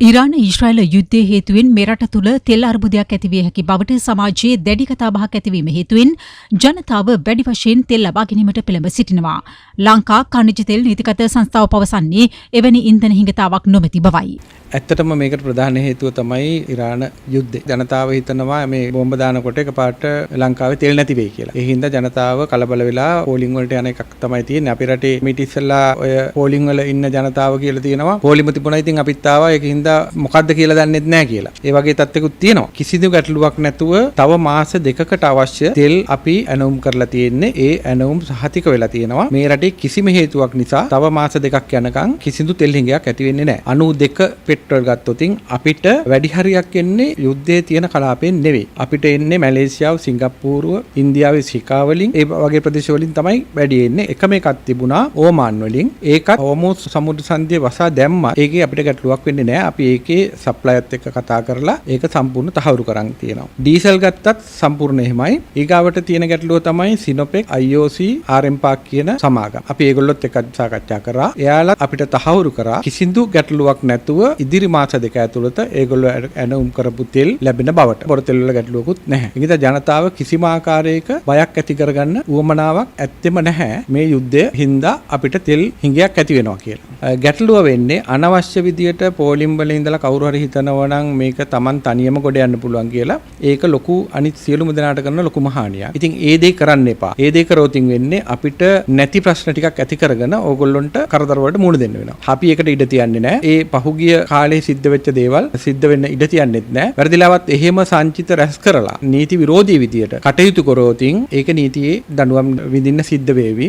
ඉරාන ඊශ්‍රායල යුද්ධය හේතුවෙන් මෙරට තුළ තෙල් අර්බුදයක් ඇතිවිය හැකි බවට සමාජයේ දැඩි කතාබහක් ඇතිවීම හේතුවෙන් ජනතාව වැඩි වශයෙන් තෙල් ලබා ගැනීමට පෙළඹ සිටිනවා. ලංකා ඛනිජ තෙල් නීතිගත සංස්ථාව පවසන්නේ එවැනි ඉන්ධන හිඟතාවක් නොමැති බවයි. ඇත්තටම මේකට ප්‍රධාන හේතුව තමයි ඉරාන යුද්ධය. ජනතාව හිතනවා මේ බෝම්බ දානකොට එකපාරට ලංකාවේ තෙල් නැති වෙයි කියලා. ඒ හින්දා ජනතාව කලබල වෙලා පෝලිං වලට යන එකක් තමයි තියෙන්නේ. අපේ රටේ මීට ඉස්සෙල්ලා ඔය පෝලිං වල ඉන්න ජනතාව කියලා තියෙනවා. පෝලිම තිබුණා ඉතින් අපිත් ආවා. ඒක හින්දා මොකද්ද කියලා දන්නෙත් නැහැ කියලා. ඒ වගේ තත්ත්වකුත් තියෙනවා. කිසිදු ගැටලුවක් නැතුව තව මාස දෙකකට අවශ්‍ය තෙල් අපි ඇනවුම් කරලා තියෙන්නේ. ඒ ඇනවුම් සහතික වෙලා තියෙනවා. මේ රටේ කිසිම හේතුවක් නිසා තව මාස දෙකක් යනකම් කිසිදු තෙල් හිඟයක් ඇති වෙන්නේ නැහැ. 92 පෙට්‍රල් ගත්තොතින් අපිට වැඩි හරියක් එන්නේ යුද්ධයේ තියෙන කලාපෙන් නෙවෙයි. අපිට එන්නේ මැලේසියාව, සිංගප්පූරුව, ඉන්දියාවේ ශිකාවලින් ඒ වගේ ප්‍රදේශ වලින් තමයි වැඩි එන්නේ. එකම එකක් තිබුණා ඕමාන් වලින්. ඒකත් හෝමෝස් සමුද්‍ර සංධිය වසා දැම්මා. ඒකේ අපිට ගැටලුවක් වෙන්නේ නැහැ. අපි ඒකේ සප්ලයර්ත් එක්ක කතා කරලා ඒක සම්පූර්ණ තහවුරු කරන් තියෙනවා. ඩීසල් ගත්තත් සම්පූර්ණ එහෙමයි. ඊගාවට තියෙන ගැටලුව තමයි සිනොපෙක්, IOC, RM පාක් කියන සමාගම්. අපි ඒගොල්ලොත් එක්ක සාකච්ඡා කරා. එයාලා අපිට තහවුරු කරා කිසිදු ගැටලුවක් නැතුව ඉදිරි මාස දෙක ඇතුළත ඒගොල්ලෝ ඇනවුම් කරපු තෙල් ලැබෙන බවට. පොර තෙල් වල ගැටලුවකුත් නැහැ. ඒකිට ජනතාව කිසිම ආකාරයක බයක් ඇති කරගන්න උවමනාවක් ඇත්තෙම නැහැ. මේ යුද්ධය හින්දා අපිට තෙල් හිඟයක් ඇති වෙනවා කියලා. ගැටලුව වෙන්නේ අනවශ්‍ය විදියට පෝලිම් වල ඉඳලා කවුරු හරි හිතනවා නම් මේක Taman තනියම ගොඩ යන්න පුළුවන් කියලා. ඒක ලොකු අනිත් සියලුම දෙනාට කරන ලොකුම හානියක්. ඉතින් ඒ දේ කරන්න එපා. ඒ දේ කරොතින් වෙන්නේ අපිට නැති ප්‍රශ්න ටිකක් ඇති කරගෙන ඕගොල්ලොන්ට කරදර වලට මුහුණ දෙන්න වෙනවා. අපි ඒකට ඉඩ තියන්නේ නැහැ. ඒ පහුගිය කාලේ සිද්ධ වෙච්ච දේවල් සිද්ධ වෙන්න ඉඩ තියන්නෙත් නැහැ. වැරදිලාවත් එහෙම සංචිත රැස් කරලා නීති විරෝධී විදියට කටයුතු කරොතින් ඒක නීතියේ දඬුවම් විඳින්න සිද්ධ වේවි.